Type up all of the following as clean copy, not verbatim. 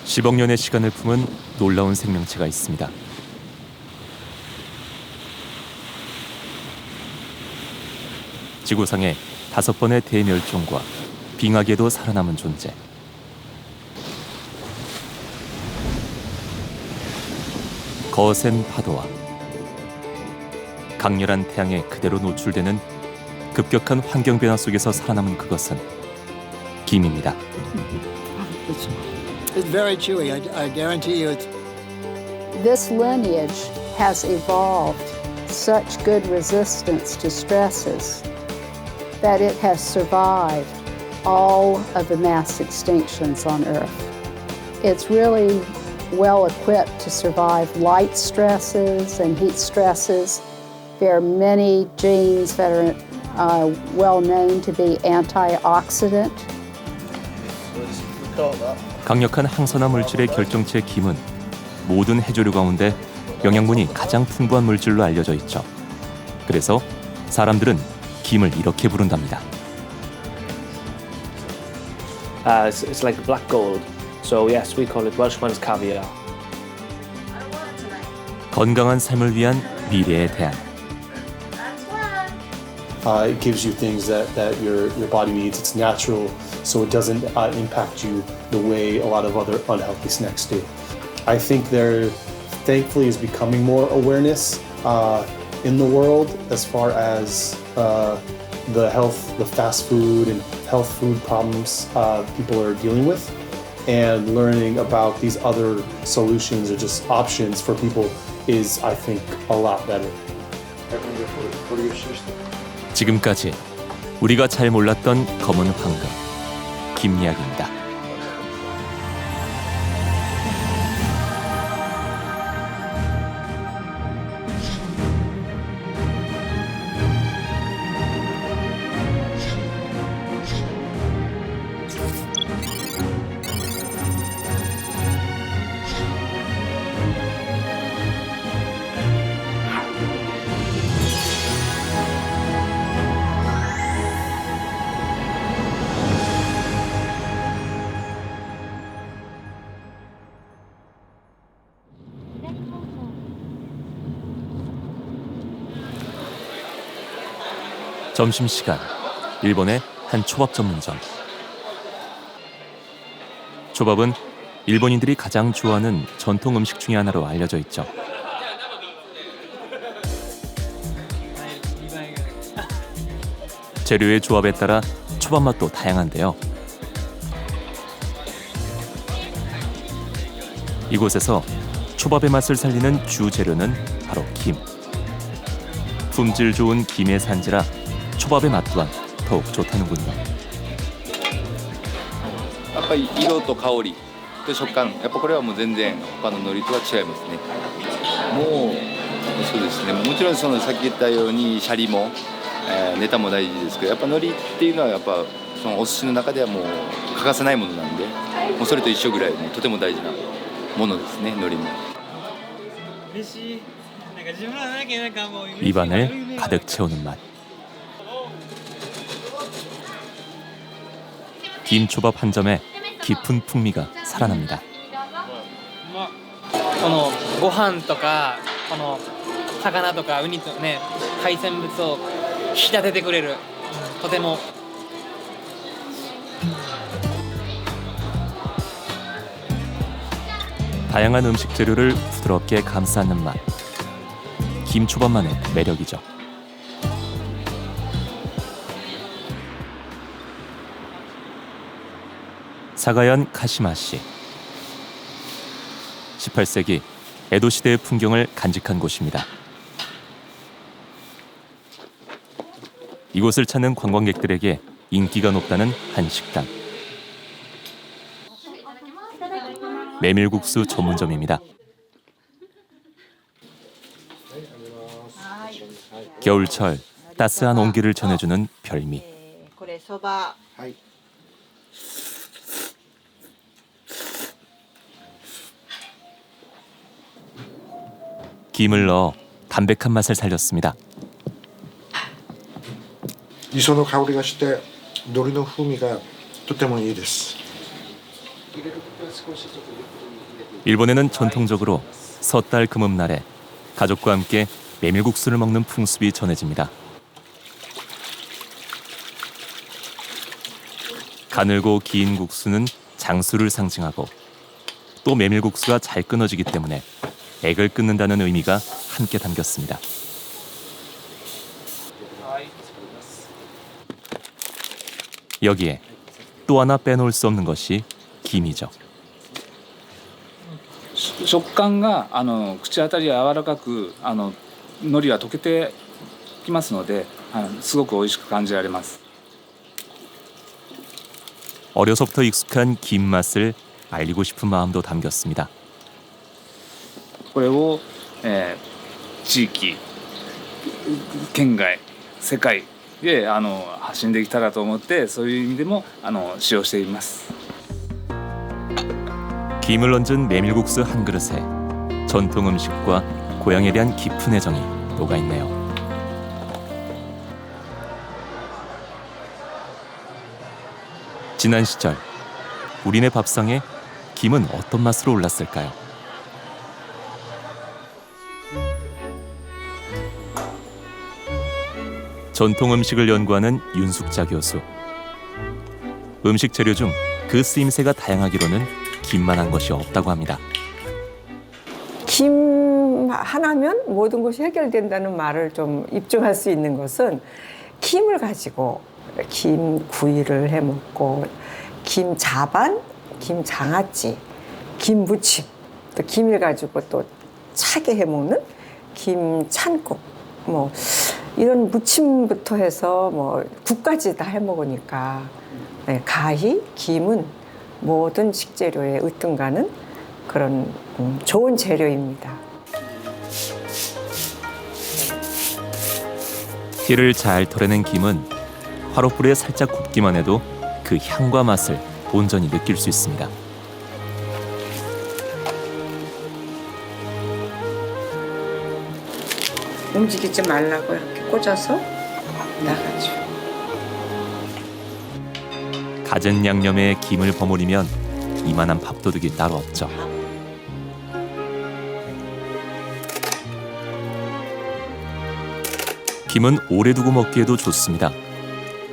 10억 년의 시간을 품은 놀라운 생명체가 있습니다. 지구상의 5번의 대멸종과 빙하기에도 살아남은 존재. 거센 파도와 강렬한 태양에 그대로 노출되는 급격한 환경 변화 속에서 살아남은 그것은 김입니다. It's very chewy. I guarantee you it's. This lineage has evolved such good resistance to stresses that it has survived all of the mass extinctions on Earth. It's really well equipped to survive light stresses and heat stresses. There are many genes that are well known to be antioxidant. 강력한 항산화 물질의 결정체 김은 모든 해조류 가운데 영양분이 가장 풍부한 물질로 알려져 있죠. 그래서 사람들은 김을 이렇게 부른답니다. It's like black gold. So yes, we call it Welshman's caviar. 건강한 삶을 위한 미래의 대안. It gives you things that your body needs. It's natural, so it doesn't impact you the way a lot of other unhealthy snacks do. I think there, thankfully, is becoming more awareness in the world as far as the fast food and health food problems people are dealing with, and learning about these other solutions or just options for people is, I think, a lot better. 지금까지 우리가 잘 몰랐던 검은 황금, 김 이야기입니다. 점심시간, 일본의 한 초밥 전문점. 초밥은 일본인들이 가장 좋아하는 전통 음식 중에 하나로 알려져 있죠. 재료의 조합에 따라 초밥 맛도 다양한데요. 이곳에서 초밥의 맛을 살리는 주 재료는 바로 김. 품질 좋은 김의 산지라 초밥의 맛 또한 더욱 좋다는군요. やっぱり色と香りと食感、やっぱこれはもう全然他の海苔とは違いますね。もうそうですね。もちろんそのさっき言ったようにシャリも、ネタも大事ですけど、やっぱ海苔っていうのはやっぱそのお寿司の中ではもう欠かせないものなんで、もうそれと一緒ぐらいもうとても大事なものですね。海苔も。 입안을 가득 채우는 맛. 김초밥 한 점에 깊은 풍미가 살아납니다. このご飯とかこの魚とかウニとね海鮮物を引き立ててくれる、とても 다양한 음식 재료를 부드럽게 감싸는 맛. 김초밥만의 매력이죠. 사가현 카시마시. 18세기 에도 시대의 풍경을 간직한 곳입니다. 이곳을 찾는 관광객들에게 인기가 높다는 한 식당. 메밀국수 전문점입니다. 겨울철 따스한 온기를 전해주는 별미. 김을 넣어 담백한 맛을 살렸습니다. 磯の香りがして海苔の風味がとてもいいです。 일본에는 전통적으로 섣달 금음날에 가족과 함께 메밀국수를 먹는 풍습이 전해집니다. 가늘고 긴 국수는 장수를 상징하고 또 메밀국수가 잘 끊어지기 때문에 액을 끊는다는 의미가 함께 담겼습니다. 여기에 또 하나 빼놓을 수 없는 것이 김이죠. 食感が口当たり柔らかく海苔が溶けてきますので、すごく美味しく感じられます。 어려서부터 익숙한 김 맛을 알리고 싶은 마음도 담겼습니다. これを、地域、県外、世界で発信できたらと思って、そういう意味でも使用しています。 김을 얹은 메밀국수 한 그릇에 전통 음식과 고향에 대한 깊은 애정이 녹아있네요. 지난 시절 우리네 밥상에 김은 어떤 맛으로 올랐을까요? 전통 음식을 연구하는 윤숙자 교수. 음식 재료 중 그 쓰임새가 다양하기로는 김만한 것이 없다고 합니다. 김 하나면 모든 것이 해결된다는 말을 좀 입증할 수 있는 것은 김을 가지고 김 구이를 해 먹고 김 자반, 김 장아찌, 김 무침, 또 김을 가지고 또 차게 해 먹는 김 찬국, 뭐 이런 무침부터 해서 뭐 국까지 다 해 먹으니까 가히 김은 모든 식재료에 으뜸가는 그런 좋은 재료입니다. 피를 잘 털어낸 김은 화롯불에 살짝 굽기만 해도 그 향과 맛을 온전히 느낄 수 있습니다. 움직이지 말라고 이렇게 꽂아서 나가죠. 갖은 양념에 김을 버무리면 이만한 밥도둑이 따로 없죠. 김은 오래 두고 먹기에도 좋습니다.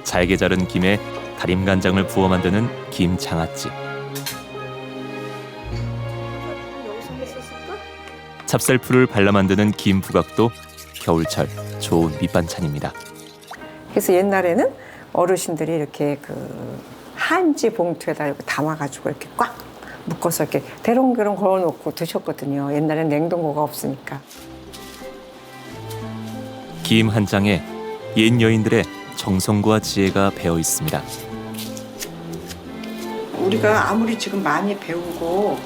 잘게 자른 김에 다림간장을 부어 만드는 김 장아찌. 찹쌀풀을 발라 만드는 김 부각도 겨울철 좋은 밑반찬입니다. 그래서 옛날에는 어르신들이 이렇게 그 한지 봉투에다 이렇게 담아가지고 이렇게 꽉 묶어서 이렇게 대롱대롱 걸어놓고 드셨거든요. 옛날엔 냉동고가 없으니까. 김 한 장에 옛 여인들의 정성과 지혜가 배어 있습니다. 우리가 아무리 지금 많이 배우고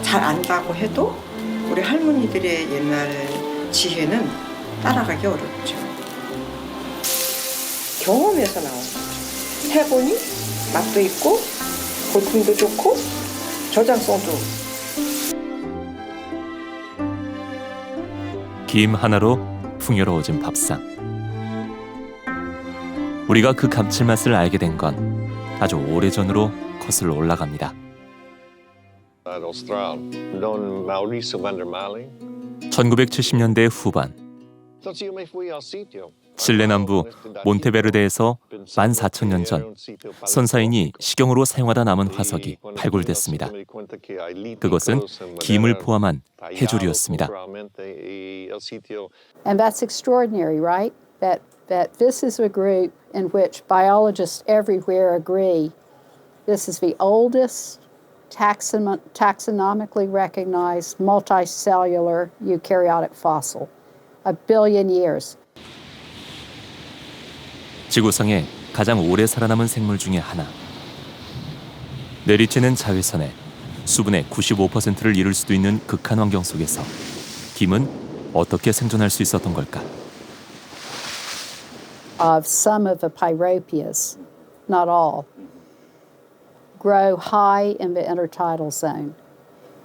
잘 안다고 해도 우리 할머니들의 옛날 지혜는 따라가기 어렵죠. 경험에서 나온 거죠. 해보니 맛도 있고 볼품도 좋고 저장성도. 김 하나로 풍요로워진 밥상. 우리가 그 감칠맛을 알게 된 건 아주 오래전으로 거슬러 올라갑니다. 1970년대 후반 칠레 남부 몬테베르데에서 14,000년 전 선사인이 식용으로 사용하다 남은 화석이 발굴됐습니다. 그것은 김을 포함한 해조류였습니다. And that's extraordinary, right? That this is a group in which biologists everywhere agree this is the oldest taxonomically recognized multicellular eukaryotic fossil. 1 billion years. 지구상에 가장 오래 살아남은 생물 중에 하나. 내리쬐는 자외선에 수분의 95%를 이룰 수도 있는 극한 환경 속에서 김은 어떻게 생존할 수 있었던 걸까? Of some of the pyropias, not all, grow high in the intertidal zone.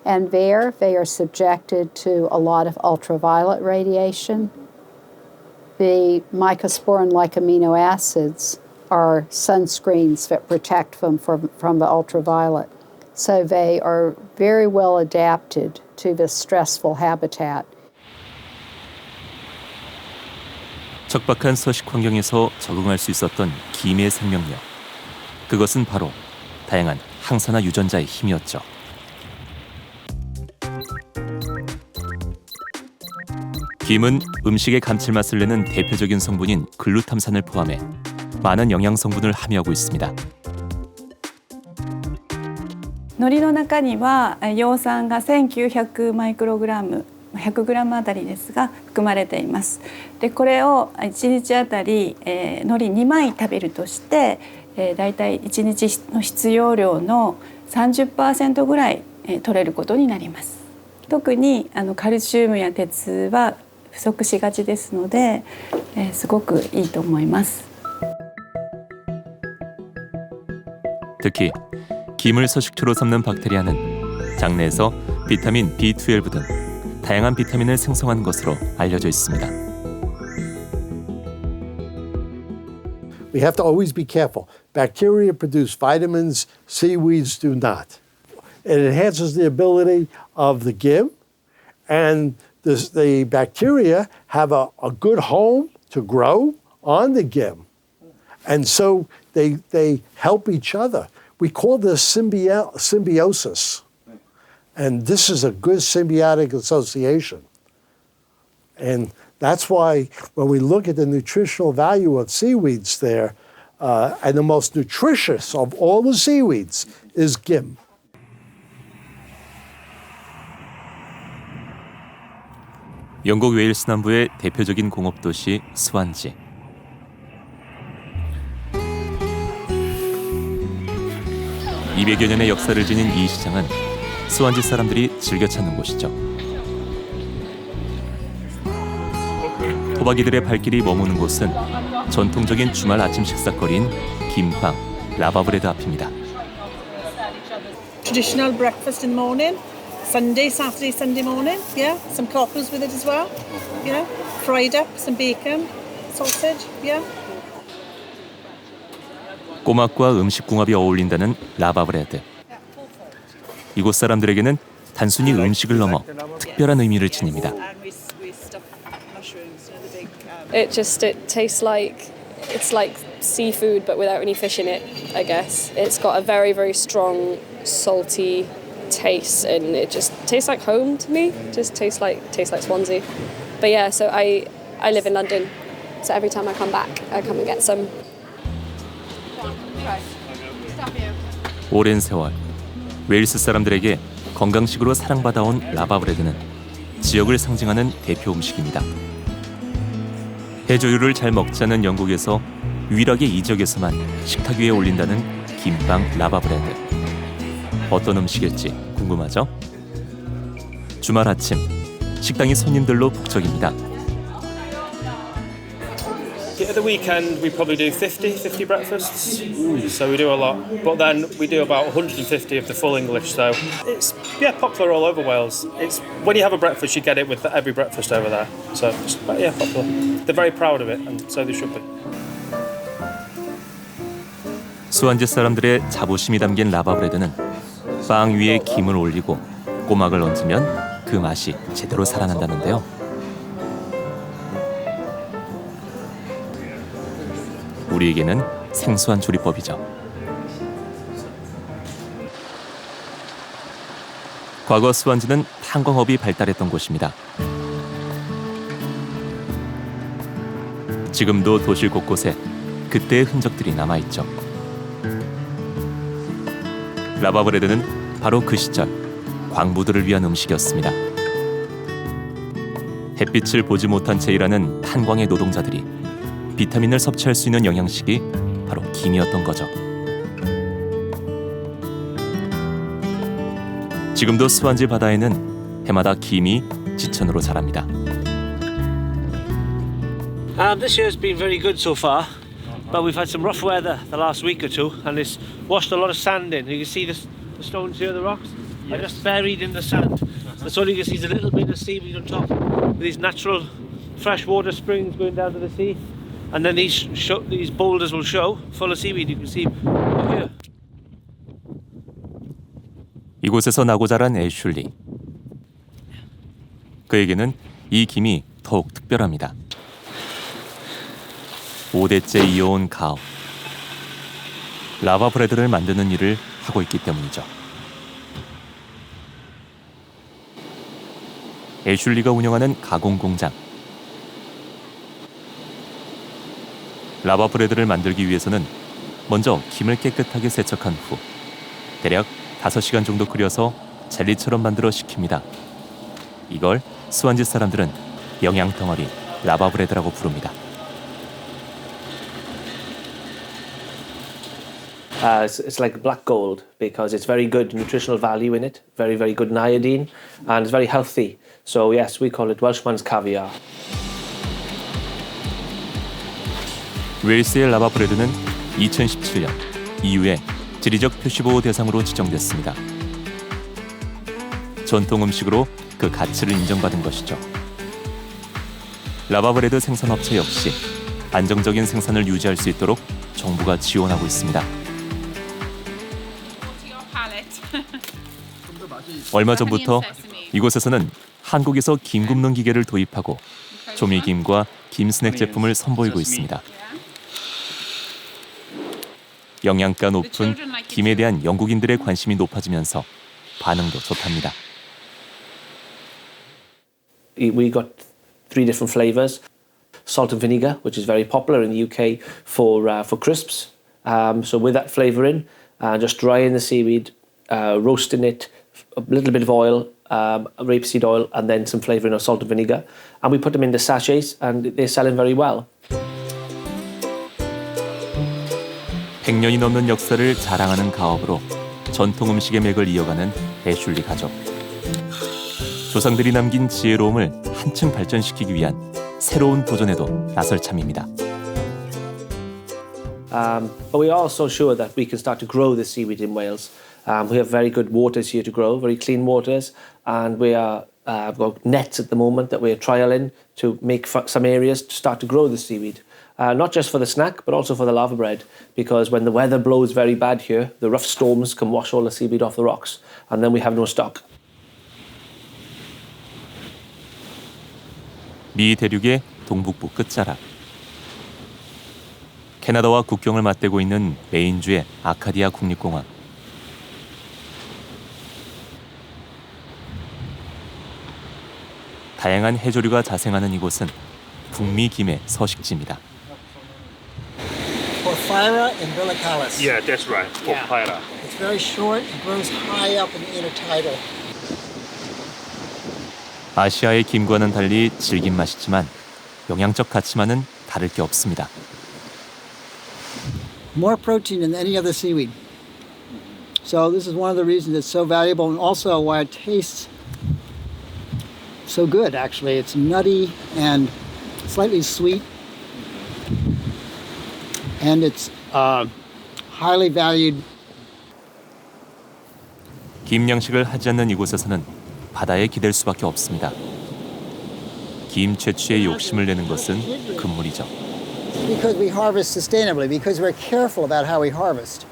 And there they are subjected to a lot of ultraviolet radiation. The mycosporin-like amino acids are sunscreens that protect them from the ultraviolet. So they are very well adapted to this stressful habitat. 척박한 서식 환경에서 적응할 수 있었던 김의 생명력. 그것은 바로 다양한 항산화 유전자의 힘이었죠. 김은 음식의 감칠맛을 내는 대표적인 성분인 글루탐산을 포함해 많은 영양 성분을 함유하고 있습니다. 海苔の中には葉酸が1900マイクログラム100グラムあたりですが含まれています。でこれを1日あたり海苔2枚食べるとしてだいたい1日の必要量の 30% ぐらい取れることになります。特にカルシウムや鉄は不足しがちですので、すごくいいと思います。 특히 김을 서식처로 삼는 박테리아는 장내에서 비타민 B12 등 다양한 비타민을 생성한 것으로 알려져 있습니다. We have to always be careful. Bacteria produce vitamins, seaweeds do not. It enhances the ability of the gim, and the bacteria have a good home to grow on the gim. And so they help each other. We call this symbiosis. And this is a good symbiotic association. And that's why when we look at the nutritional value of seaweeds there, and the most nutritious of all the seaweeds is gim. 영국 웨일스 남부의 대표적인 공업도시 스완지. (200여) 년의 역사를 지닌 이 시장은 스완지 사람들이 즐겨 찾는 곳이죠. 토박이들의 발길이 머무는 곳은 전통적인 주말 아침 식사거리인 김빵 라바브레드 앞입니다. Traditional breakfast in the morning, Sunday, Saturday, Sunday morning. Yeah, some cockles with it as well. Yeah, fried up, some bacon, sausage. Yeah. 꼬막과 음식궁합이 어울린다는 라바브레드. 이곳 사람들에게는 단순히 음식을 넘어 특별한 의미를 지닙니다. It tastes like it's like seafood but without any fish in it, I guess. It's got a very, very strong salty taste and it just tastes like home to me. Just tastes like Swansea. But yeah, so I live in London. So every time I come back, I come and get some. 오랜 세월 웨일스 사람들에게 건강식으로 사랑받아온 라바브레드는 지역을 상징하는 대표 음식입니다. 해조류를 잘 먹자는 영국에서 유일하게 이 지역에서만 식탁 위에 올린다는 김빵 라바브레드. 어떤 음식일지 궁금하죠? 주말 아침 식당이 손님들로 북적입니다. At the weekend we probably do 50 breakfasts, so we do a lot. But then we do about 150 of the full English, so it's popular all over Wales. It's when you have a breakfast you get it with every breakfast over there. So it's popular. They're very proud of it, and so they should be. 스완지 사람들의 자부심이 담긴 라바브레드는 빵 위에 김을 올리고 꼬막을 얹으면 그 맛이 제대로 살아난다는데요. 우리에게는 생소한 조리법이죠. 과거 스완지는 탄광업이 발달했던 곳입니다. 지금도 도시 곳곳에 그때의 흔적들이 남아있죠. 라바브레드는 바로 그 시절 광부들을 위한 음식이었습니다. 햇빛을 보지 못한 채 일하는 탄광의 노동자들이 비타민을 섭취할 수 있는 영양식이 바로 김이었던 거죠. 지금도 스완지 바다에는 해마다 김이 지천으로 자랍니다. This year's been very good so far, but we've had some rough weather the last week or two, and it's washed a lot of sand in. You can see the stones here, the rocks are just buried in the sand. That's all you can see is a little bit of seaweed on top, with these natural freshwater springs going down to the sea. And then these boulders will show full of seaweed. You can see over here. 이곳에서 나고 자란 애슐리. 그에게는 이 김이 더욱 특별합니다. 5대째 이어온 가업. 라바 브레드를 만드는 일을 하고 있기 때문이죠. 애슐리가 운영하는 가공 공장. 라바 브레드를 만들기 위해서는 먼저 김을 깨끗하게 세척한 후 대략 5시간 정도 끓여서 젤리처럼 만들어 식힙니다. 이걸 스완지 사람들은 영양 덩어리 라바 브레드라고 부릅니다. It's like black gold because it's very good nutritional value in it, very, very good in iodine, and it's very healthy. So yes, we call it Welshman's caviar. 웨일스의 라바 브레드는 2017년 EU의 지리적 표시보호 대상으로 지정됐습니다. 전통 음식으로 그 가치를 인정받은 것이죠. 라바 브레드 생산업체 역시 안정적인 생산을 유지할 수 있도록 정부가 지원하고 있습니다. 얼마 전부터 이곳에서는 한국에서 김 굽는 기계를 도입하고 조미김과 김 스낵 제품을 선보이고 있습니다. 영양가 높은 김에 대한 영국인들의 관심이 높아지면서 반응도 좋답니다. We got 3 different flavors. Salt and vinegar, which is very popular in the UK for crisps. So with that flavor in, just drying the seaweed, roasting it, a little bit of oil, rapeseed oil, and then some flavouring of salt and vinegar. And we put them into sachets, and they're selling very well. 100년이 넘는 역사를 자랑하는 가업으로 전통 음식의 맥을 이어가는 애슐리 가족. 조상들이 남긴 지혜로움을 한층 발전시키기 위한 새로운 도전에도 나설 참입니다. But we are also sure that we can start to grow the seaweed in Wales. We have very good waters here to grow, very clean waters, and we are I've got nets at the moment that we're trialling to make some areas to start to grow the seaweed. Not just for the snack, but also for the lava bread, because when the weather blows very bad here, the rough storms can wash all the seaweed off the rocks, and then we have no stock. 미 대륙의 동북부 끝자락. 캐나다와 국경을 맞대고 있는 메인주의 아카디아 국립공원. 다양한 해조류가 자생하는 이곳은 북미 김의 서식지입니다. Porphyra umbilicalis. Yeah, that's right. Porphyra. It's very short and grows high up in the intertidal. 아시아의 김과는 달리 질긴 맛이지만 영양적 가치만은 다를 게 없습니다. More protein than any other seaweed. So this is one of the reasons it's so valuable, and also why it tastes so good. Actually, it's nutty and slightly sweet, and it's highly valued. 김 양식을 하지 않는 이곳에서는 바다에 기댈 수밖에 없습니다. 김 채취에 욕심을 내는 것은 금물이죠. Because we harvest sustainably, because we're careful about how we harvest.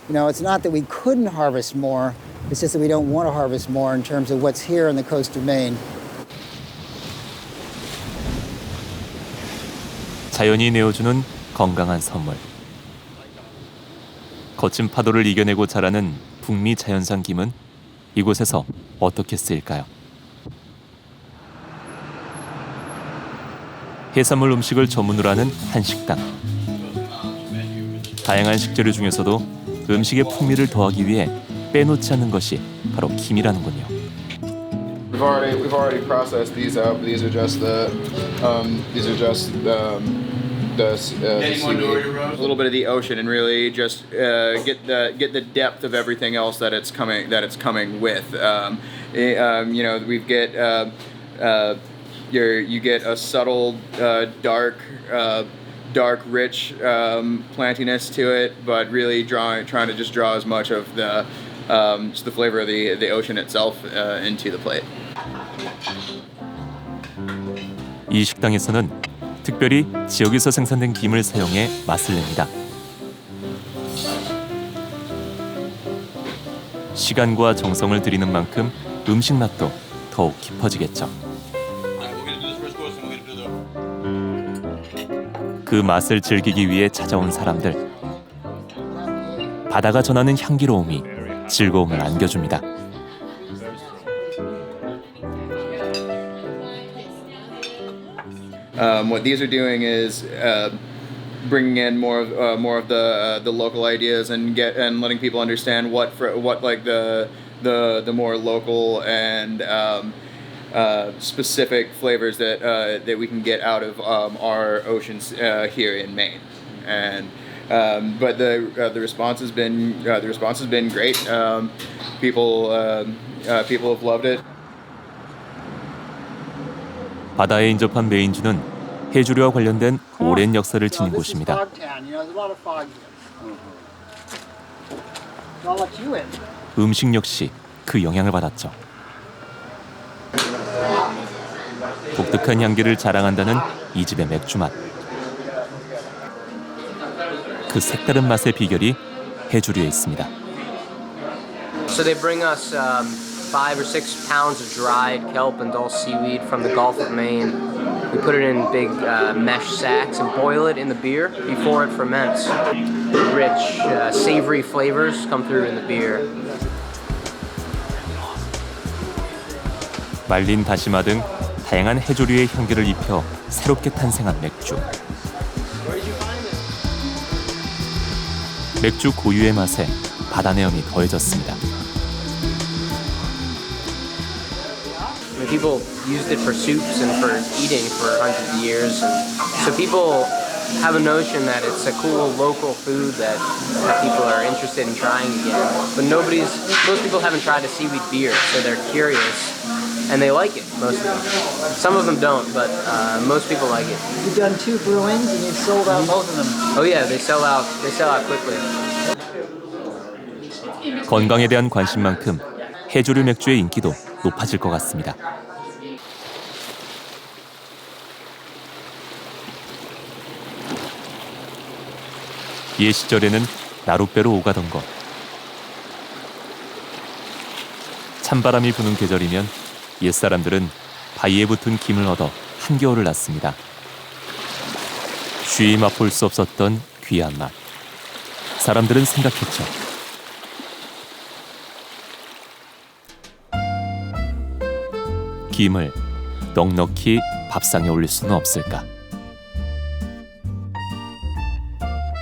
You know, it's not that we couldn't harvest more, it's just that we don't want to harvest more in terms of what's here on the coast of Maine. 자연이 내어주는 건강한 선물. 거친 파도를 이겨내고 자라는 북미 자연산 김은 이곳에서 어떻게 쓰일까요? 해산물 음식을 전문으로 하는 한 식당. 다양한 식재료 중에서도 음식의 풍미를 더하기 위해 빼놓지 않는 것이 바로 김이라는군요. We've already processed these out. These are just the seaweed. A little bit of the ocean, and really just get the depth of everything else that it's coming with. You know, we get you get a subtle dark, rich plantiness to it, but really trying to just draw as much of the just the flavor of the ocean itself into the plate. 이 식당에서는 특별히 지역에서 생산된 김을 사용해 맛을 냅니다. 시간과 정성을 들이는 만큼 음식 맛도 더욱 깊어지겠죠. 그 맛을 즐기기 위해 찾아온 사람들. 바다가 전하는 향기로움이 즐거움을 안겨줍니다. What these are doing is bringing in more of the local ideas and letting people understand what like the more local and specific flavors that we can get out of our oceans here in Maine. And but the response has been great. People have loved it. 바다에 인접한 메인주는 해조류와 관련된 오랜 역사를 지닌 곳입니다. 음식 역시 그 영향을 받았죠. 독특한 향기를 자랑한다는 이 집의 맥주 맛. 그 색다른 맛의 비결이 해조류에 있습니다. So they bring us 5 or 6 pounds of dried kelp and dulse seaweed from the Gulf of Maine. We put it in big mesh sacks and boil it in the beer before it ferments. Rich, savory flavors come through in the beer. 말린 다시마 등 다양한 해조류의 향기를 입혀 새롭게 탄생한 맥주. 맥주 고유의 맛에 바다 내음이 더해졌습니다. People used it for soups and for eating for hundreds of years. So people have a notion that it's a cool local food that people are interested in trying again. But most people haven't tried a seaweed beer, so they're curious. And they like it, most of them. Some of them don't, but most people like it. You've done 2 brewings and you've sold out both of them. Oh yeah, they sell out quickly. 건강에 대한 관심만큼 해조류 맥주의 인기도 높아질 것 같습니다. 옛 시절에는 나룻배로 오가던 것. 찬바람이 부는 계절이면 옛사람들은 바위에 붙은 김을 얻어 한겨울을 났습니다. 쉬이 맛볼 수 없었던 귀한 맛. 사람들은 생각했죠. 김을 넉넉히 밥상에 올릴 수는 없을까?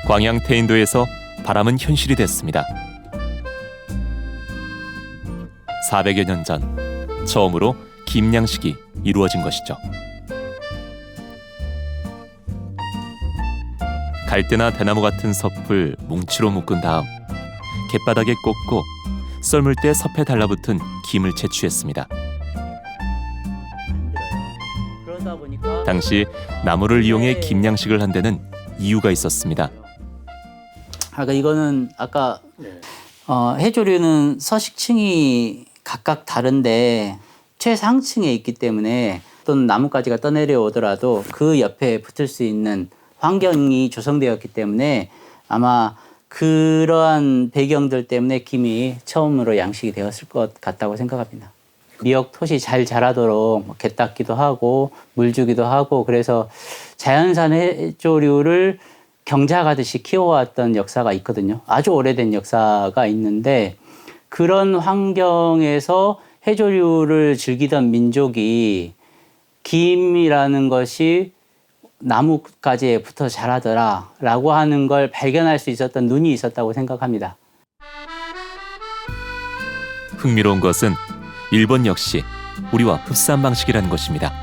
광양 태인도에서 바람은 현실이 됐습니다. 400여 년 전 처음으로 김양식이 이루어진 것이죠. 갈대나 대나무 같은 섭을 뭉치로 묶은 다음 갯바닥에 꽂고 썰물 때 섭에 달라붙은 김을 채취했습니다. 당시 나무를 이용해 김양식을 한 데는 이유가 있었습니다. 그러니까 이거는 아까 해조류는 서식층이 각각 다른데 최상층에 있기 때문에 어떤 나뭇가지가 떠내려오더라도 그 옆에 붙을 수 있는 환경이 조성되었기 때문에 아마 그러한 배경들 때문에 김이 처음으로 양식이 되었을 것 같다고 생각합니다. 미역 톳이 잘 자라도록 개 닦기도 하고 물 주기도 하고 그래서 자연산 해조류를 경작하듯이 키워왔던 역사가 있거든요. 아주 오래된 역사가 있는데 그런 환경에서 해조류를 즐기던 민족이 김이라는 것이 나뭇가지에 붙어 자라더라 라고 하는 걸 발견할 수 있었던 눈이 있었다고 생각합니다. 흥미로운 것은 일본 역시 우리와 흡사한 방식이라는 것입니다.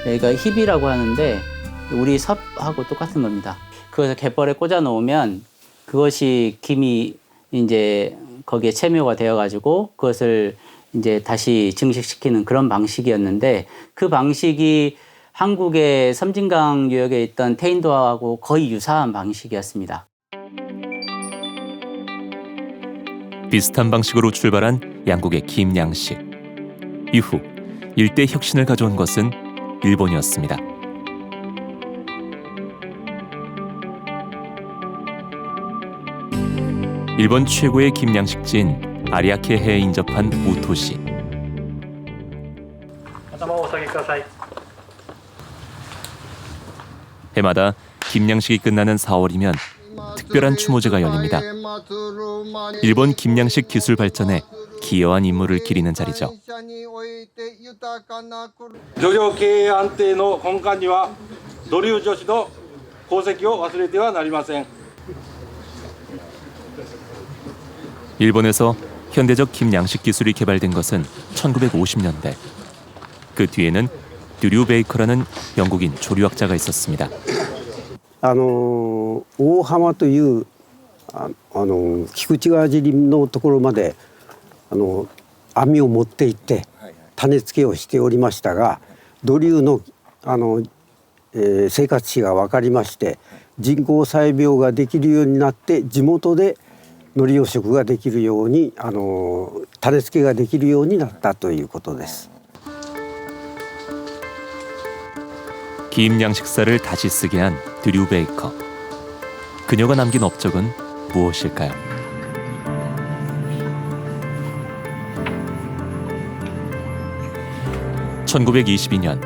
여기가 힙이라고 하는데 우리 섭하고 똑같은 겁니다. 그것을 갯벌에 꽂아 놓으면 그것이 김이 이제 거기에 체묘가 되어가지고 그것을 이제 다시 증식시키는 그런 방식이었는데 그 방식이 한국의 섬진강 유역에 있던 태인도하고 거의 유사한 방식이었습니다. 비슷한 방식으로 출발한 양국의 김양식. 이후 일대 혁신을 가져온 것은 일본이었습니다. 일본 최고의 김 양식지인 아리아케해에 인접한 우토시. 해마다 김 양식이 끝나는 4월이면 특별한 추모제가 열립니다. 일본 김 양식 기술 발전에 기여한 인물을 기리는 자리죠. 漁業経営安定の根幹にはドリュー女子の功績を忘れてはなりません。 일본에서 현대적 김 양식 기술이 개발된 것은 1950년대. 그 뒤에는 드류 베이커라는 영국인 조류학자가 있었습니다. 大浜という菊池川尻のところまで網を持って行って種付けをしておりましたが、ドリューの生活史が分かりまして、人工採苗ができるようになって地元で海苔養殖ができるように種付けができるようになったということです。 김 양식사를 다시 쓰게 한 드류 베이커. 그녀가 남긴 업적은 무엇일까요? (1922년)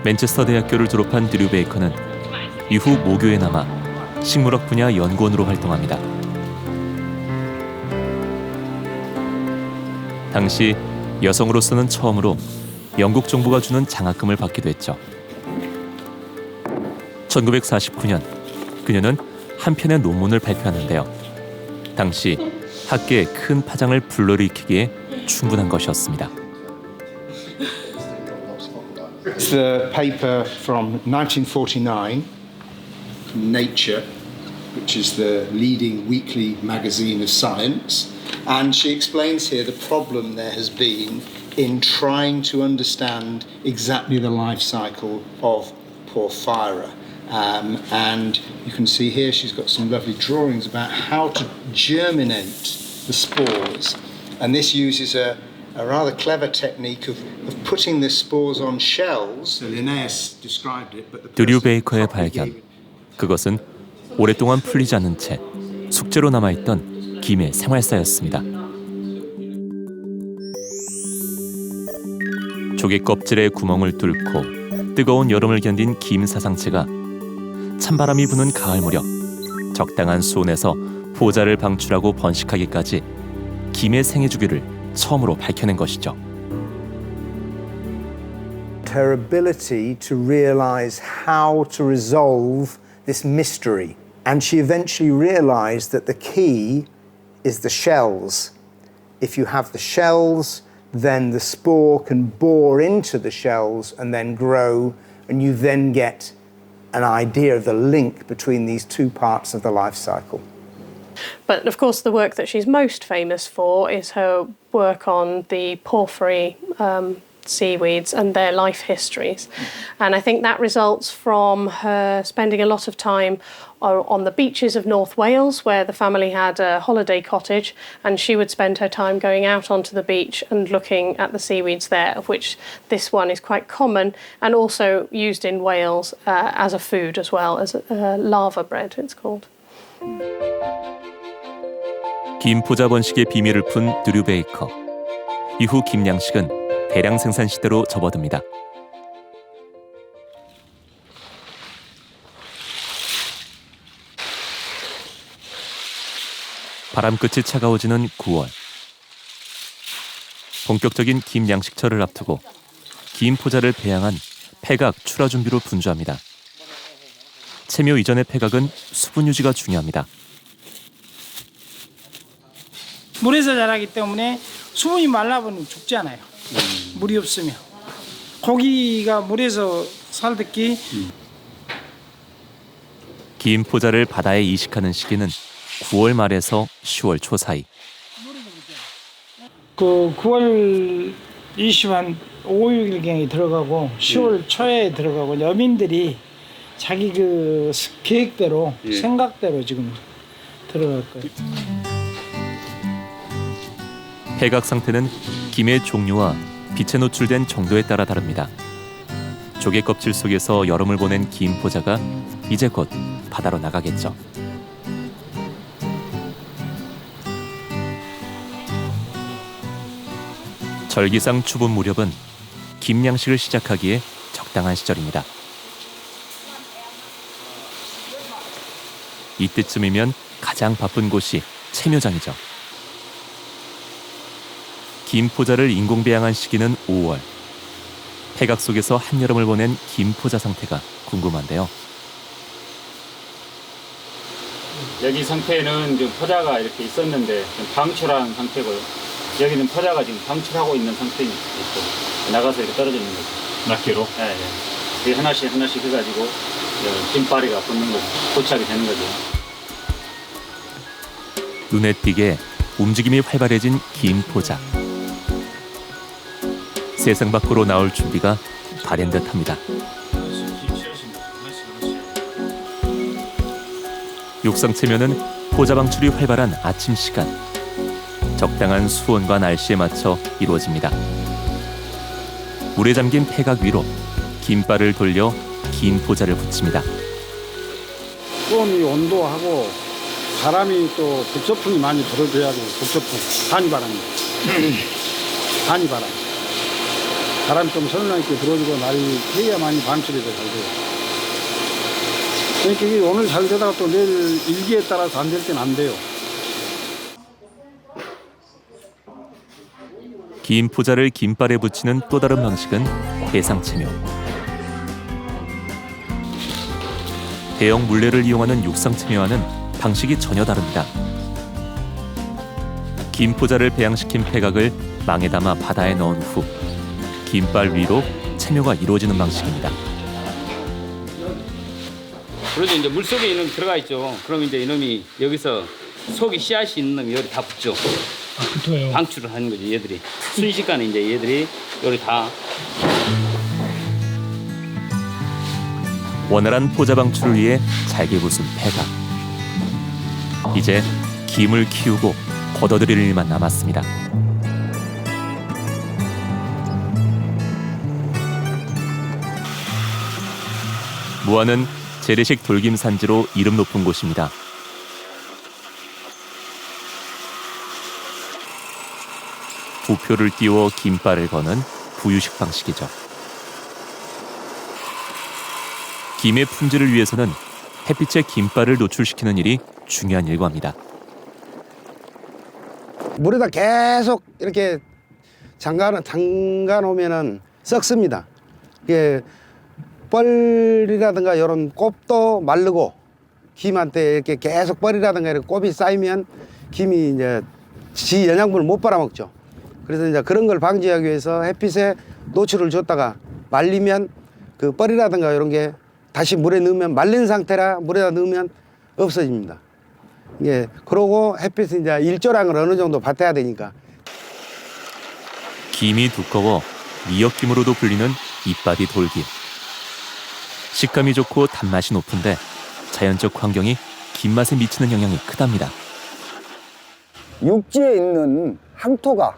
맨체스터 대학교를 졸업한 드류 베이커는 이후 모교에 남아 식물학 분야 연구원으로 활동합니다. 당시 여성으로서는 처음으로 영국 정부가 주는 장학금을 받기도 했죠. 1949년 그녀는 한 편의 논문을 발표하는데요. 당시 학계에 큰 파장을 불러일으키기에 충분한 것이었습니다. It's the paper from 1949 from Nature, which is the leading weekly magazine of science, and she explains here the problem there has been in trying to understand exactly the life cycle of Porphyra. And you can see here she's got some lovely drawings about how to germinate the spores, and this uses a rather clever technique of putting the spores on shells. So Linnaeus described it, but the 드류 베이커의 발견. 그것은 오랫동안 풀리지 않은 채 숙제로 남아있던 김의 생활사였습니다. 조개 껍질에 구멍을 뚫고 뜨거운 여름을 견딘 김 사상체가 찬바람이 부는 가을 무렵 적당한 수온에서 포자를 방출하고 번식하기까지 김의 생애 주기를 처음으로 밝혀낸 것이죠. Her ability to realize how to resolve this mystery, and she eventually realized that the key is the shells. If you have the shells, then the spore can bore into the shells and then grow, and you then get an idea of the link between these two parts of the life cycle. But of course the work that she's most famous for is her work on the porphyry seaweeds and their life histories. And I think that results from her spending a lot of time on the beaches of North Wales, where the family had a holiday cottage, and she would spend her time going out onto the beach and looking at the seaweeds there, of which this one is quite common and also used in Wales as a food as well, as lava bread it's called. 김 포자 번식의 비밀을 푼 드류 베이커. 이후 김 양식은 대량 생산 시대로 접어듭니다. 바람끝이 차가워지는 9월. 본격적인 김 양식철을 앞두고 김 포자를 배양한 폐각 출하 준비로 분주합니다. 채묘 이전의 폐각은 수분 유지가 중요합니다. 물에서 자라기 때문에 수분이 말라버리면 죽잖아요. 물이 없으면. 고기가 물에서 살듣기. 김 포자를 바다에 이식하는 시기는 9월 말에서 10월 초 사이. 그 9월 20한 5, 6일경에 들어가고 10월 초에 들어가고 여민들이 자기 그 계획대로 생각대로 지금 들어갈 거예요. 폐각 상태는 김의 종류와 빛에 노출된 정도에 따라 다릅니다. 조개 껍질 속에서 여름을 보낸 김 포자가 이제 곧 바다로 나가겠죠. 절기상 추분 무렵은 김 양식을 시작하기에 적당한 시절입니다. 이때쯤이면 가장 바쁜 곳이 채묘장이죠. 김 포자를 인공 배양한 시기는 5월. 폐각 속에서 한여름을 보낸 김 포자 상태가 궁금한데요. 여기 상태는 지금 포자가 이렇게 있었는데 좀 방출한 상태고요. 여기는 포자가 지금 방출하고 있는 상태니까 나가서 이렇게 떨어져 있는 거죠. 낱개로? 네, 네. 하나씩 하나씩 해가지고 김바리가 붙는 거죠. 고착이 되는 거죠. 눈에 띄게 움직임이 활발해진 김 포자. 세상 밖으로 나올 준비가 다 된 듯합니다. 육상체면은 포자 방출이 활발한 아침 시간. 적당한 수온과 날씨에 맞춰 이루어집니다. 물에 잠긴 폐각 위로 김발을 돌려 긴 포자를 붙입니다. 수온이 온도하고 바람이 또 북서풍이 많이 불어줘야지. 북서풍, 한이바람. 한이바람. 바람이 좀 선선하게 불어주고 날이 해야만이 방출이 더 잘 돼요. 그러니까 이게 오늘 잘 되다가 또 내일 일기에 따라서 안 될 때는 안 돼요. 긴 포자를 김발에 붙이는 또 다른 방식은 해상체묘. 대형 물레를 이용하는 육상체묘와는 방식이 전혀 다릅니다. 긴 포자를 배양시킨 폐각을 망에 담아 바다에 넣은 후 김발 위로 체묘가 이루어지는 방식입니다. 그래도 이제 물 속에 이놈이 들어가 있죠. 그럼 이제 이놈이 여기서 속에 씨앗이 있는 놈이 여기 다 붙죠. 그래요. 방출을 하는 거지 얘들이. 순식간에 이제 얘들이 여기 다. 원활한 포자 방출을 위해 잘게 부순 폐각. 이제 김을 키우고 걷어들일 일만 남았습니다. 무안은 재래식 돌김 산지로 이름 높은 곳입니다. 부표를 띄워 김발을 거는 부유식 방식이죠. 김의 품질을 위해서는 햇빛에 김발을 노출시키는 일이 중요한 일과입니다. 물에다 계속 이렇게 잠가 놓으면은 썩습니다. 이게 뻘이라든가 이런 꼽도 마르고 김한테 이렇게 계속 뻘이라든가 이렇게 꼽이 쌓이면 김이 이제 지 영양분을 못 빨아먹죠. 그래서 이제 그런 걸 방지하기 위해서 햇빛에 노출을 줬다가 말리면 그 뻘이라든가 이런 게 다시 물에 넣으면 말린 상태라 물에다 넣으면 없어집니다. 예, 그러고 햇빛은 이제 일조량을 어느 정도 받아야 되니까. 김이 두꺼워 미역김으로도 불리는 이빠디 돌김. 식감이 좋고 단맛이 높은데 자연적 환경이 김맛에 미치는 영향이 크답니다. 육지에 있는 항토가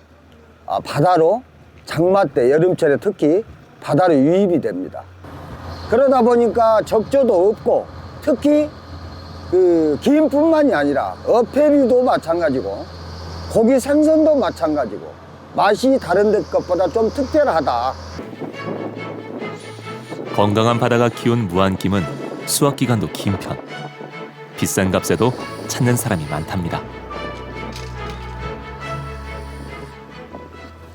바다로 장마 때 여름철에 특히 바다로 유입이 됩니다. 그러다 보니까 적조도 없고 특히 그 김뿐만이 아니라 어패류도 마찬가지고 고기 생선도 마찬가지고 맛이 다른 데 것보다 좀 특별하다. 건강한 바다가 키운 무안김은 수확 기간도 긴 편. 비싼 값에도 찾는 사람이 많답니다.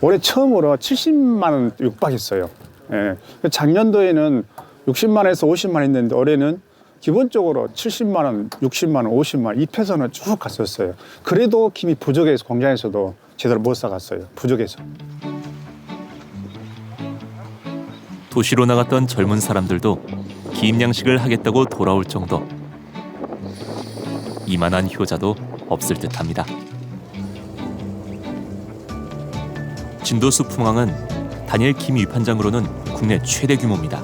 올해 처음으로 70만 원 육박했어요. 예. 작년도에는 60만 원에서 50만 원 했는데 올해는 기본적으로 70만 원, 60만 원, 50만 원 이 패선을 쭉 갔었어요. 그래도 김이 부족해서 공장에서도 제대로 못 사갔어요. 부족해서. 도시로 나갔던 젊은 사람들도 김 양식을 하겠다고 돌아올 정도. 이만한 효자도 없을 듯합니다. 진도수 풍황은 단일 김 위판장으로는 국내 최대 규모입니다.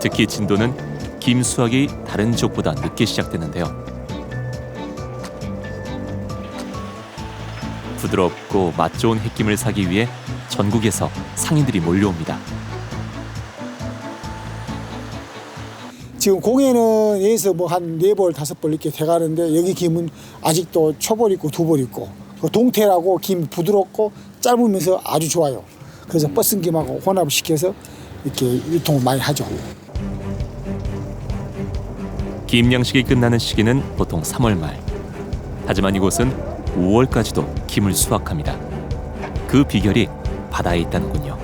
특히 진도는 김 수확이 다른 지역보다 늦게 시작되는데요. 부드럽고 맛 좋은 햇김을 사기 위해 전국에서 상인들이 몰려옵니다. 지금 공해는 여기서 뭐 한 4벌, 5벌 이렇게 돼가는데 여기 김은 아직도 초벌 있고 2벌 있고 동태라고 김이 부드럽고 짧으면서 아주 좋아요. 그래서 뻗은 김하고 혼합을 시켜서 이렇게 유통을 많이 하죠. 김 양식이 끝나는 시기는 보통 3월 말. 하지만 이곳은 5월까지도 김을 수확합니다. 그 비결이 바다에 있다는군요.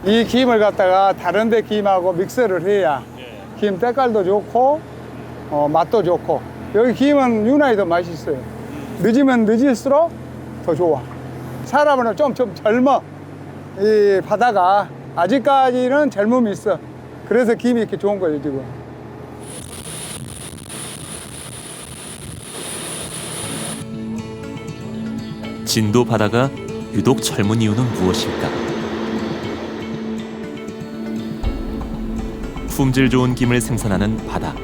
이 김을 갖다가 다른 데 김하고 믹스를 해야 김 때깔도 좋고 맛도 좋고 여기 김은 유난히 더 맛있어요. 늦으면 늦을수록 더 좋아. 사람은 좀 젊어. 이 바다가 아직까지는 젊음이 있어. 그래서 김이 이렇게 좋은 거예요 지금. 진도 바다가 유독 젊은 이유는 무엇일까? 품질 좋은 김을 생산하는 바다.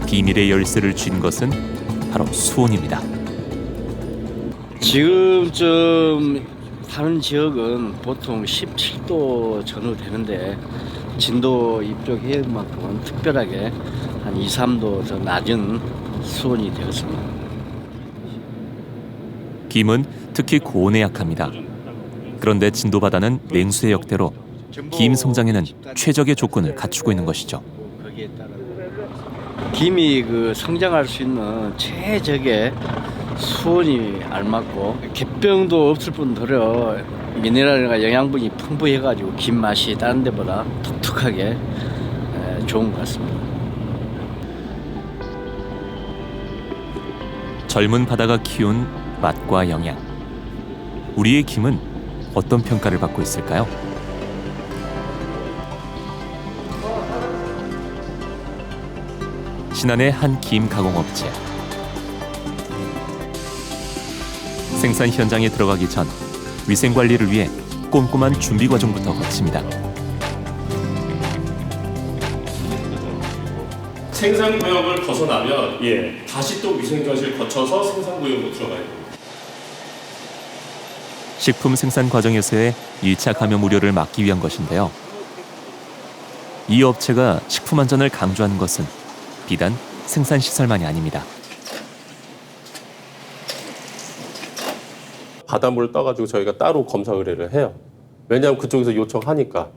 비밀의 열쇠를 쥔 것은 바로 수온입니다. 지금쯤 사는 지역은 보통 17도 전후 되는데 진도 이쪽 해역만큼은 특별하게 한 2, 3도 더 낮은 수온이 되었습니다. 김은 특히 고온에 약합니다. 그런데 진도 바다는 냉수의 역대로 김 성장에는 최적의 조건을 갖추고 있는 것이죠. 김이 성장할 수 있는 최적의 수온이 알맞고 객병도 없을 뿐더러 미네랄과 영양분이 풍부해가지고 김 맛이 다른 데보다 독특하게 좋은 것 같습니다. 젊은 바다가 키운 맛과 영양. 우리의 김은 어떤 평가를 받고 있을까요? 신안의 한 김 가공업체. 생산 현장에 들어가기 전 위생 관리를 위해 꼼꼼한 준비 과정부터 거칩니다. 생산구역을 벗어나면 다시 또 위생관리를 거쳐서 생산구역으로 들어가야 됩니다. 식품 생산 과정에서의 1차 감염 우려를 막기 위한 것인데요. 이 업체가 식품 안전을 강조하는 것은 비단 생산 시설만이 아닙니다. 바닷물을 떠가지고 저희가 따로 검사 의뢰를 해요. 왜냐하면 그쪽에서 요청하니까.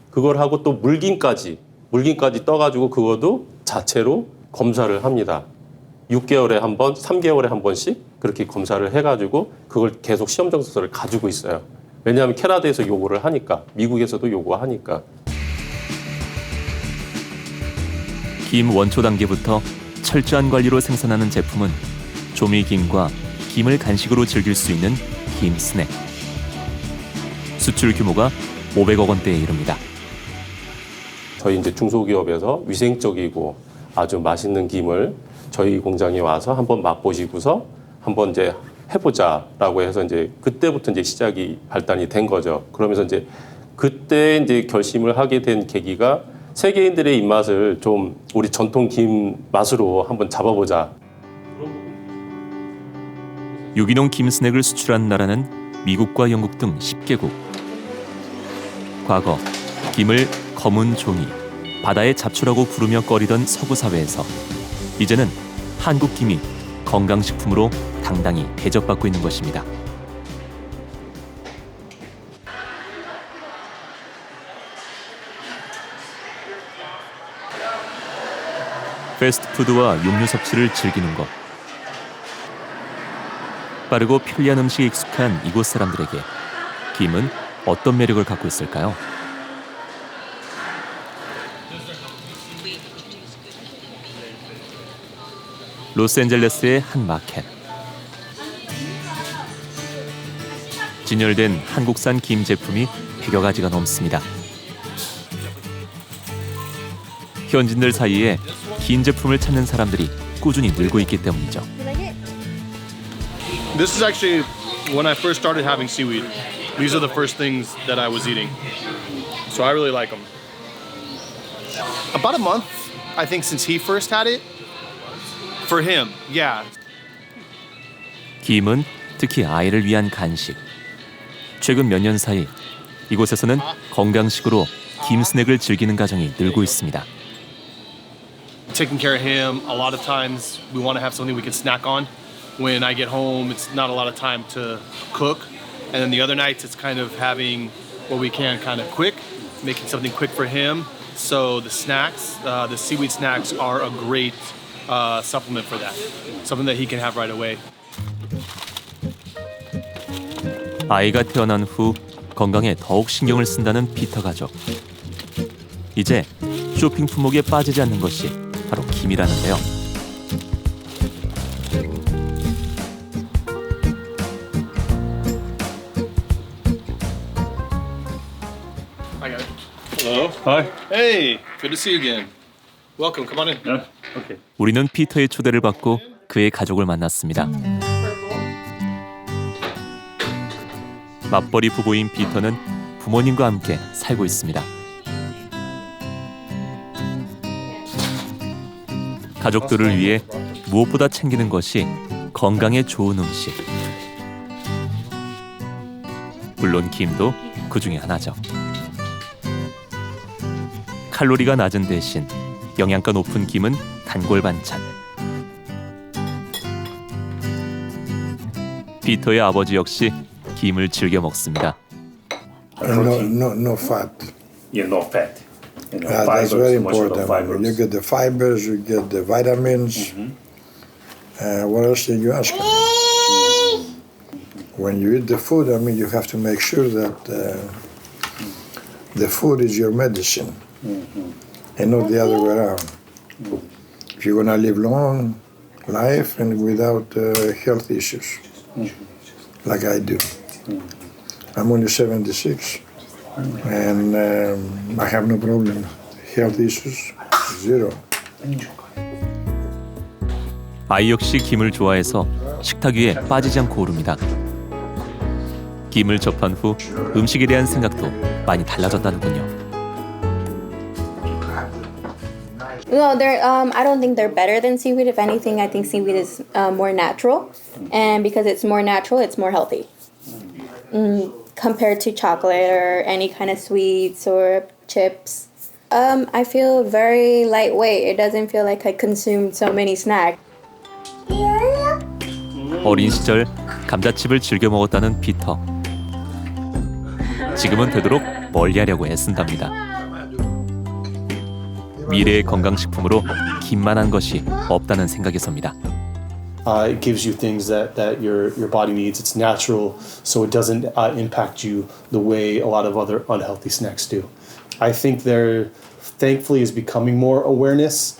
그걸 하고 또 물김까지 떠가지고 그것도 자체로 검사를 합니다. 6개월에 한 번, 3개월에 한 번씩 그렇게 검사를 해가지고 그걸 계속 시험 정서서를 가지고 있어요. 왜냐하면 캐나다에서 요구를 하니까, 미국에서도 요구하니까. 김 원초 단계부터 철저한 관리로 생산하는 제품은 조미김과 김을 간식으로 즐길 수 있는 김 스낵. 수출 규모가 500억 원대에 이릅니다. 저희 이제 중소기업에서 위생적이고 아주 맛있는 김을 저희 공장에 와서 한번 맛보시고서 한번 이제 해보자라고 해서 이제 그때부터 이제 시작이 발단이 된 거죠. 그러면서 이제 그때 이제 결심을 하게 된 계기가 세계인들의 입맛을 좀 우리 전통 김 맛으로 한번 잡아보자. 유기농 김 스낵을 수출한 나라는 미국과 영국 등 10개국. 과거 김을 검은 종이, 바다의 잡초라고 부르며 꺼리던 서구 사회에서 이제는 한국 김이 건강식품으로 당당히 대접받고 있는 것입니다. 패스트푸드와 육류 섭취를 즐기는 것. 빠르고 편리한 음식에 익숙한 이곳 사람들에게 김은 어떤 매력을 갖고 있을까요? 로스앤젤레스의 한 마켓. 진열된 한국산 김 제품이 100여 가지가 넘습니다. 현지인들 사이에 긴 제품을 찾는 사람들이 꾸준히 늘고 있기 때문이죠. This is actually when I first started having seaweed. These are the first things that I was eating. So I really like them. About a month, I think, since he first had it. For him, yeah. 김은 특히 아이를 위한 간식. 최근 몇 년 사이 이곳에서는 건강식으로 김 스낵을 즐기는 가정이 늘고 있습니다. taking care of him. A lot of times we want to have something we can snack on. When I get home, it's not a lot of time to cook. And then the other nights, it's kind of having what we can kind of quick, making something quick for him. So the snacks, the seaweed snacks are a great supplement for that. Something that he can have right away. 아이가 태어난 후 건강에 더욱 신경을 쓴다는 피터 가족. 이제 쇼핑 품목에 빠지지 않는 것이 바로 김이라는데요. Hello. Hi. Hey, good to see you again. Welcome. Come on in. Okay. 우리는 피터의 초대를 받고 그의 가족을 만났습니다. 맞벌이 부부인 피터는 부모님과 함께 살고 있습니다. 가족들을 위해 무엇보다 챙기는 것이 건강에 좋은 음식. 물론 김도 그 중에 하나죠. 칼로리가 낮은 대신 영양가 높은 김은 단골 반찬. 피터의 아버지 역시 김을 즐겨 먹습니다. No fat. Yeah, no fat. You know, That's fibers, very much of the important. fibers. You get the fibers, you get the vitamins. What else did you ask? When you eat the food, I mean, you have to make sure that the food is your medicine, and not the other way around. If you're gonna live long life and without health issues, like I do. I'm only 76, and I have no problem. Health issues, zero. 아이 역시 김을 좋아해서 식탁 위에 빠지지 않고 오릅니다. 김을 접한 후 음식에 대한 생각도 많이 달라졌다는군요. No, I don't think they're better than seaweed. If anything, I think seaweed is more natural, and because it's more natural, it's more healthy compared to chocolate or any kind of sweets or chips. I feel very lightweight. It doesn't feel like I consumed so many snacks. 어린 시절 감자칩을 즐겨 먹었다는 피터. 지금은 되도록 멀리하려고 애쓴답니다. 미래의 건강식품으로 김만한 것이 없다는 생각에서입니다. It gives you things that your body needs. It's natural, so it doesn't impact you the way a lot of other unhealthy snacks do. I think there, thankfully, is becoming more awareness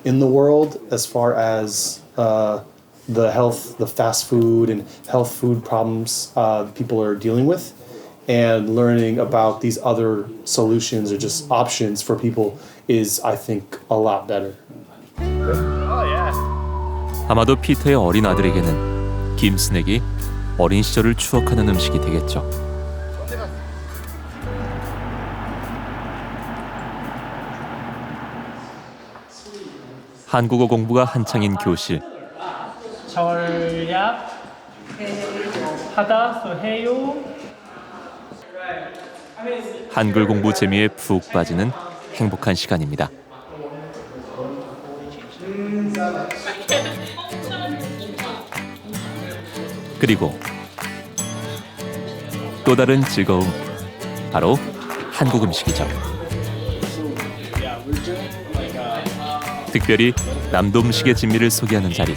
in the world as far as the fast food and health food problems people are dealing with, and learning about these other solutions or just options for people is, I think, a lot better. 아마도 피터의 어린 아들에게는 김 스낵이 어린 시절을 추억하는 음식이 되겠죠. 한국어 공부가 한창인 교실. 전략 하다 해요. 한글 공부 재미에 푹 빠지는 행복한 시간입니다. 그리고 또 다른 즐거움, 바로 한국 음식이죠. 특별히 남도 음식의 진미를 소개하는 자리.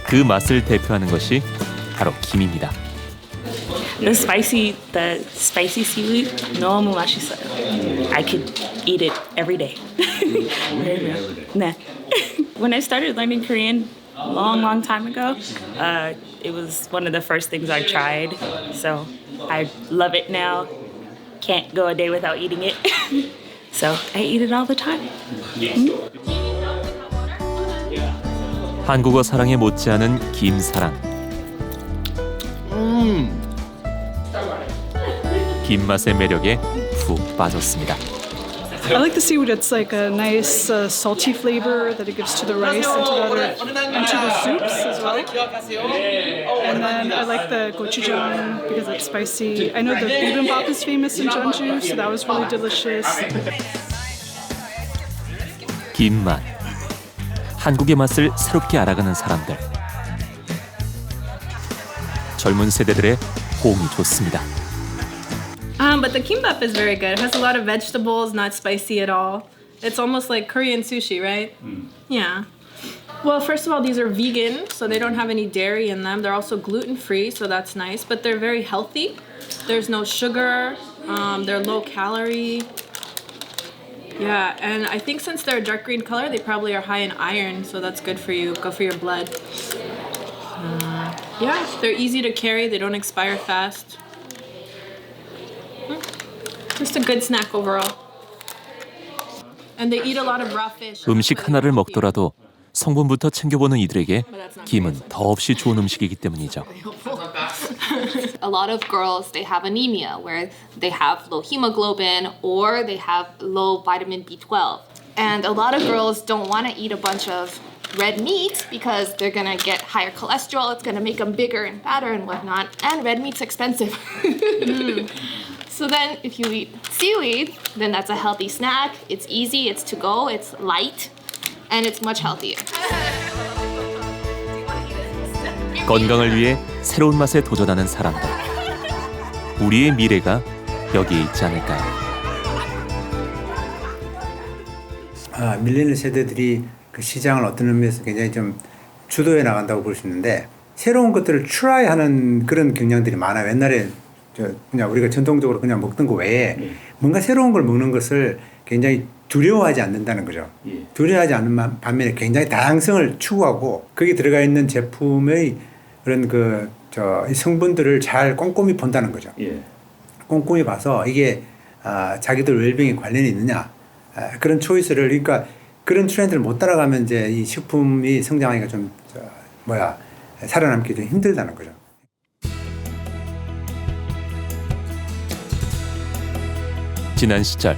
그 맛을 대표하는 것이 바로 김입니다. The spicy seaweed 너무 맛있어요. I could eat it every day. 네. When I started learning Korean long time ago, it was one of the first things I tried. So I love it now. Can't go a day without eating it. So I eat it all the time. 한국어 사랑에 못지않은 김 사랑. 김 맛의 매력에 푹 빠졌습니다. I like the seaweed. It's like a nice salty flavor that it gives to the rice and to the soups as well. And then I like the gochujang because it's spicy. I know the bibimbap is famous in Jeonju, so that was really delicious. 김맛. 한국의 맛을 새롭게 알아가는 사람들. 젊은 세대들의 호응이 좋습니다. But the kimbap is very good. It has a lot of vegetables, not spicy at all. It's almost like Korean sushi, right? Yeah. Well, first of all, these are vegan, so they don't have any dairy in them. They're also gluten-free, so that's nice. But they're very healthy. There's no sugar. They're low calorie. Yeah, and I think since they're a dark green color, they probably are high in iron, so that's good for you. Good for your blood. Yeah, they're easy to carry. They don't expire fast. Just a good snack overall. And they eat a lot of raw fish. 음식 하나를 먹더라도 성분부터 챙겨보는 이들에게 김은 더없이 좋은 음식이기 때문이죠. A lot of girls, they have anemia where they have low hemoglobin or they have low vitamin B12. And a lot of girls don't want to eat a bunch of red meat because they're going to get higher cholesterol. It's going to make them bigger and fatter and whatnot. And red meat's expensive. So then if you eat seaweed, then that's a healthy snack. It's easy, it's to go, it's light, and it's much healthier. 건강을 위해 새로운 맛에 도전하는 사람들. 우리의 미래가 여기에 있지 않을까요? 밀레니얼 세대들이 그 시장을 어떤 의미에서 굉장히 좀 주도해 나간다고 볼 수 있는데 새로운 것들을 트라이하는 그런 경향들이 많아요. 옛날에 그냥 우리가 전통적으로 그냥 먹던 거 외에 뭔가 새로운 걸 먹는 것을 굉장히 두려워하지 않는다는 거죠. 두려워하지 않는 반면에 굉장히 다양성을 추구하고 거기 들어가 있는 제품의 그런 성분들을 잘 꼼꼼히 본다는 거죠. 꼼꼼히 봐서 이게 자기들 웰빙에 관련이 있느냐 그런 초이스를 그러니까 그런 트렌드를 못 따라가면 이제 이 식품이 성장하기가 좀 살아남기 좀 힘들다는 거죠. 지난 시절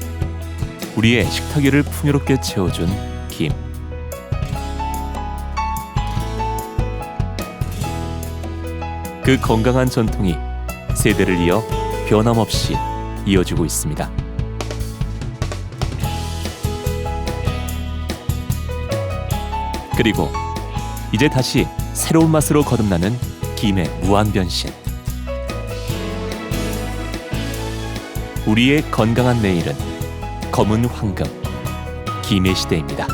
우리의 식탁 위를 풍요롭게 채워준 김. 그 건강한 전통이 세대를 이어 변함없이 이어지고 있습니다. 그리고 이제 다시 새로운 맛으로 거듭나는 김의 무한 변신. 우리의 건강한 내일은 검은 황금, 김의 시대입니다.